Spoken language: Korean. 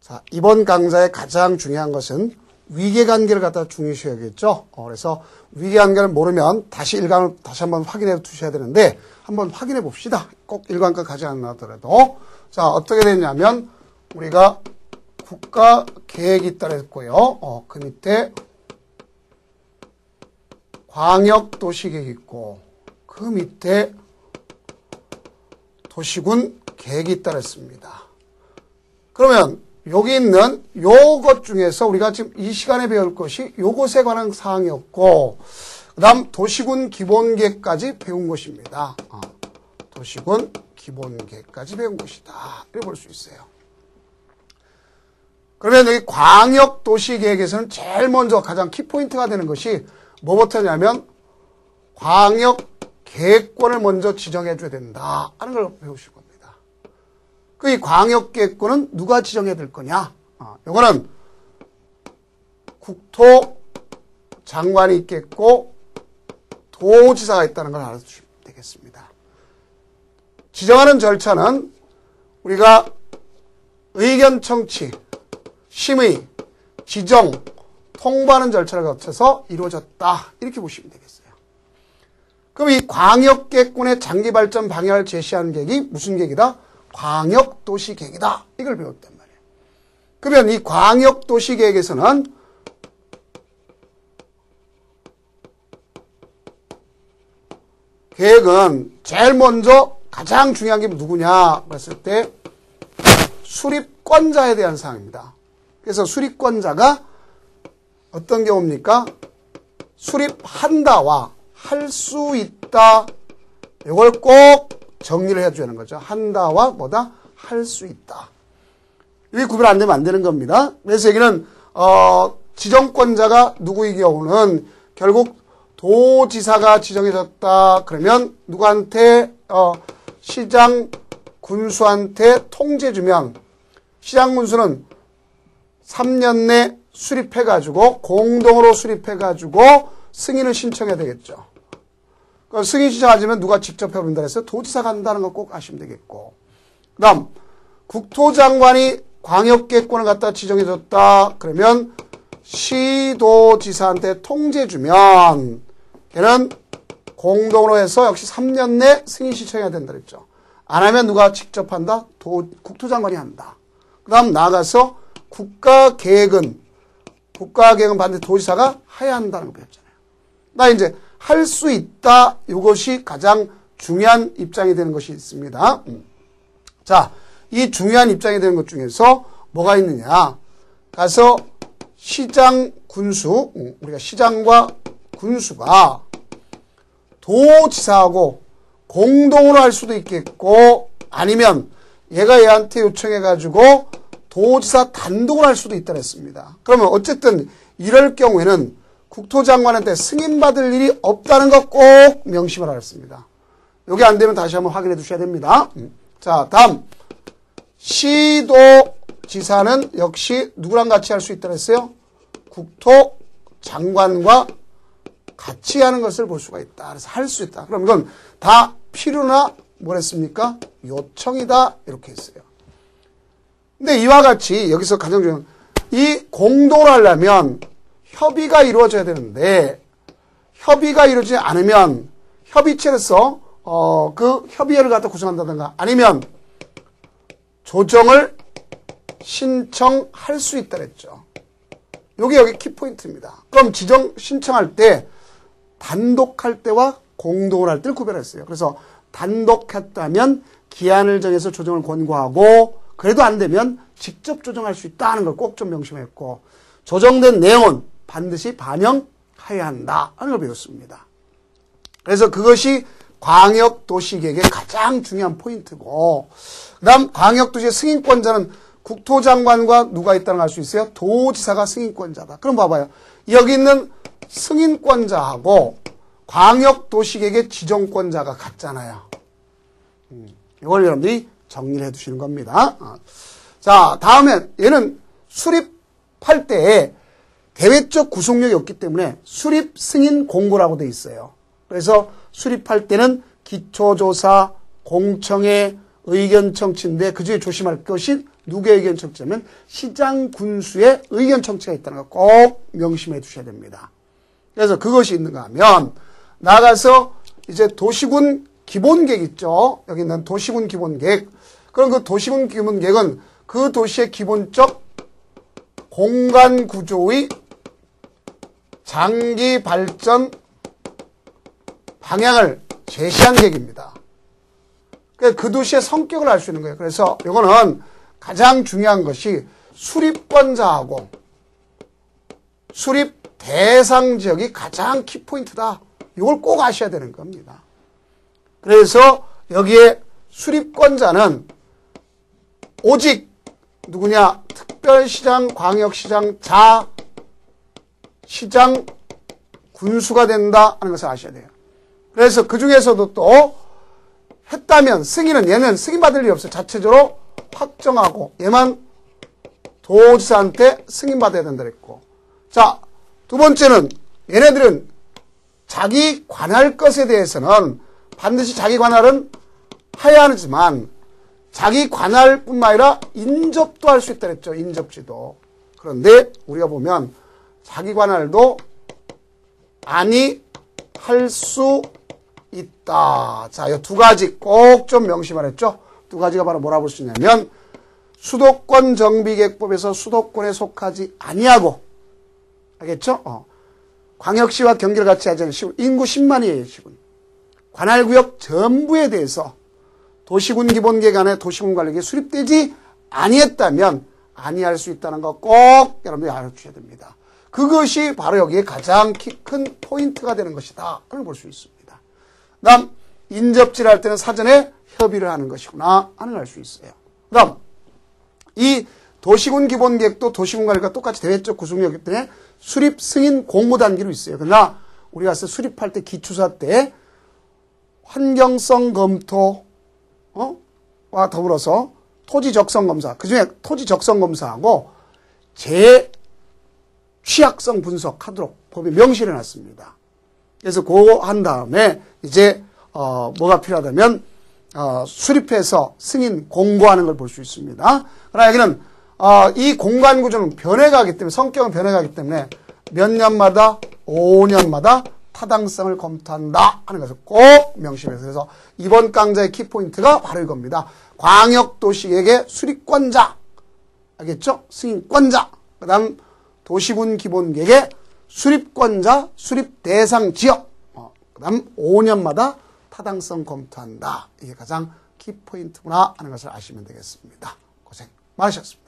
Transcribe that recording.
자, 이번 강좌의 가장 중요한 것은 위계관계를 갖다 중요시해야겠죠. 그래서 위계관계를 모르면 다시 1강을 다시 한번 확인해 두셔야 되는데 한번 확인해 봅시다. 꼭 1강까지 가지 않더라도. 자, 어떻게 되냐면 우리가 국가 계획이 있다 했고요. 그 밑에 광역 도시계획이 있고 그 밑에 도시군 계획이 있다 했습니다. 그러면 여기 있는 요것 중에서 우리가 지금 이 시간에 배울 것이 요것에 관한 사항이었고 그 다음 도시군 기본계획까지 배운 것입니다. 도시군 기본계획까지 배운 것이다. 이렇게 볼 수 있어요. 그러면 여기 광역도시계획에서는 제일 먼저 가장 키포인트가 되는 것이 뭐부터냐면 광역계획권을 먼저 지정해 줘야 된다 하는 걸 배우실 겁니다. 그 이 광역계획권은 누가 지정해야 될 거냐? 요거는 국토장관이 있겠고 도지사가 있다는 걸 알아두시면 되겠습니다. 지정하는 절차는 우리가 의견 청취, 심의, 지정, 통보하는 절차를 거쳐서 이루어졌다. 이렇게 보시면 되겠어요. 그럼 이 광역계획권의 장기발전 방향을 제시하는 계획이 무슨 계획이다? 광역도시계획이다. 이걸 배웠단 말이에요. 그러면 이 광역도시계획에서는 계획은 제일 먼저 가장 중요한 게 누구냐 그랬을 때 수립권자에 대한 사항입니다. 그래서 수립권자가 어떤 경우입니까? 수립한다와 할 수 있다. 이걸 꼭 정리를 해주는 거죠. 한다와 뭐다? 할 수 있다. 이게 구별 안 되면 안 되는 겁니다. 그래서 여기는 지정권자가 누구의 경우는 결국 도지사가 지정해졌다. 그러면 누구한테 시장 군수한테 통제 주면 시장 군수는 3년 내 수립해가지고 공동으로 수립해가지고 승인을 신청해야 되겠죠. 승인 신청하지만 누가 직접 해본다 해서 도지사가 한다는 거 꼭 아시면 되겠고 그 다음 국토장관이 광역계획권을 갖다 지정해줬다. 그러면 시도지사한테 통제 주면 걔는 공동으로 해서 역시 3년 내 승인 신청해야 된다 그랬죠. 안 하면 누가 직접 한다? 국토장관이 한다. 그 다음 나아가서 국가계획은 반드시 도지사가 해야 한다는 거 배웠잖아요. 나 이제 할 수 있다. 이것이 가장 중요한 입장이 되는 것이 있습니다. 자, 이 중요한 입장이 되는 것 중에서 뭐가 있느냐. 가서 시장 군수, 우리가 시장과 군수가 도지사하고 공동으로 할 수도 있겠고 아니면 얘가 얘한테 요청해가지고 도지사 단독으로 할 수도 있다 그랬습니다. 그러면 어쨌든 이럴 경우에는 국토장관한테 승인받을 일이 없다는 거 꼭 명심을 하였습니다. 여기 안 되면 다시 한번 확인해 두셔야 됩니다. 자, 다음 시도지사는 역시 누구랑 같이 할 수 있다 그랬어요? 국토장관과 같이 하는 것을 볼 수가 있다. 그래서 할 수 있다. 그럼 이건 다 필요나 뭐랬습니까? 요청이다. 이렇게 했어요. 근데 이와 같이 여기서 가장 중요한 이 공동으로 하려면 협의가 이루어져야 되는데 협의가 이루어지지 않으면 협의체에서 그 협의회를 갖다 구성한다든가 아니면 조정을 신청할 수 있다 그랬죠. 여기 키포인트입니다. 그럼 지정 신청할 때 단독할 때와 공동을 할 때를 구별했어요. 그래서 단독했다면 기한을 정해서 조정을 권고하고 그래도 안 되면 직접 조정할 수 있다는 걸 꼭 좀 명심했고 조정된 내용은 반드시 반영해야 한다 하는 걸 배웠습니다. 그래서 그것이 광역도시계획의 가장 중요한 포인트고 그 다음 광역도시의 승인권자는 국토장관과 누가 있다는 걸 알 수 있어요? 도지사가 승인권자다. 그럼 봐봐요. 여기 있는 승인권자하고 광역도시계획의 지정권자가 같잖아요. 이걸 여러분들이 정리를 해 두시는 겁니다. 자, 다음에 얘는 수립할 때 대외적 구속력이 없기 때문에 수립 승인 공고라고 돼 있어요. 그래서 수립할 때는 기초조사, 공청회, 의견 청취인데 그중에 조심할 것이 누구의 의견 청취냐면 시장 군수의 의견 청취가 있다는 거 꼭 명심해 두셔야 됩니다. 그래서 그것이 있는가 하면 나가서 이제 도시군 기본계획 있죠. 여기 있는 도시군 기본계획. 그럼 그 도시군 기본계획은 그 도시의 기본적 공간 구조의 장기 발전 방향을 제시한 계획입니다. 그 도시의 성격을 알 수 있는 거예요. 그래서 이거는 가장 중요한 것이 수립권자하고 수립 대상 지역이 가장 키포인트다. 이걸 꼭 아셔야 되는 겁니다. 그래서 여기에 수립권자는 오직 누구냐? 특별시장, 광역시장, 시장, 군수가 된다 하는 것을 아셔야 돼요. 그래서 그 중에서도 또 했다면 승인은 얘는 승인받을 일이 없어요. 자체적으로 확정하고 얘만 도지사한테 승인받아야 된다 그랬고. 자, 두 번째는 얘네들은 자기 관할 것에 대해서는 반드시 자기 관할은 해야 하지만 자기 관할뿐만 아니라 인접도 할 수 있다 그랬죠. 인접지도. 그런데 우리가 보면 자기 관할도 아니 할 수 있다. 자, 이 두 가지 꼭 좀 명심하랬죠. 두 가지가 바로 뭐라고 볼 수 있냐면 수도권 정비계획법에서 수도권에 속하지 아니하고 알겠죠? 광역시와 경기를 같이 하지 않은 시군, 인구 10만이에요. 시군. 관할구역 전부에 대해서 도시군 기본계획 안에 도시군 관리계획이 수립되지 아니했다면 아니할 수 있다는 거 꼭 여러분들이 알아주셔야 됩니다. 그것이 바로 여기에 가장 큰 포인트가 되는 것이다. 그걸 볼 수 있습니다. 다음 인접지를 할 때는 사전에 협의를 하는 것이구나 하는 걸 알 수 있어요. 그 다음 이 도시군 기본계획도 도시군 관리가 똑같이 대외적 구성력이기 때문에 수립 승인 공모 단계로 있어요. 그러나 우리가 수립할 때 기초사 때 환경성 검토와 더불어서 토지 적성 검사, 그 중에 토지 적성 검사하고 취약성 분석하도록 법이 명시해 놨습니다. 그래서 그거 한 다음에 이제 뭐가 필요하다면 수립해서 승인 공고하는 걸 볼 수 있습니다. 그러나 여기는 이 공간 구조는 변해가기 때문에 성격은 변해가기 때문에 몇 년마다 5년마다 타당성을 검토한다 하는 것을 꼭 명심해서 그래서 이번 강좌의 키포인트가 바로 이겁니다. 광역도시계획의 수립권자 알겠죠? 승인권자 그 다음 도시군 기본계획의 수립권자 수립 대상 지역 그 다음 5년마다 타당성 검토한다. 이게 가장 키포인트구나 하는 것을 아시면 되겠습니다. 고생 많으셨습니다.